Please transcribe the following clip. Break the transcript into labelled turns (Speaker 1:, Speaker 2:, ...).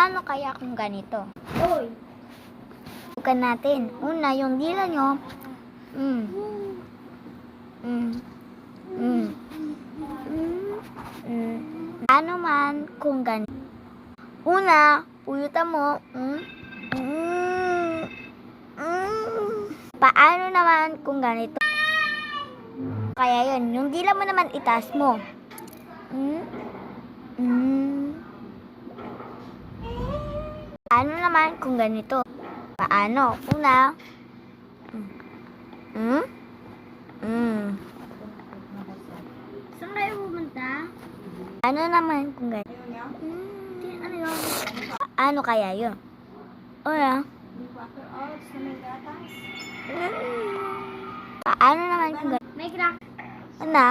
Speaker 1: Paano kaya kung ganito?
Speaker 2: Oy.
Speaker 1: Subukan natin. Una, yung dila nyo. Paano man kung ganito? Una, puyutan mo. Paano naman kung ganito? Kaya yun, yung dila mo naman itaas mo. Paano naman kung ganito? Paano? Una.
Speaker 2: Saan kayo pumunta?
Speaker 1: Ano naman kung ganito?
Speaker 2: Ano yun?
Speaker 1: Paano kaya yun? Una. Paano naman kung ganito?
Speaker 2: May crack.
Speaker 1: Una.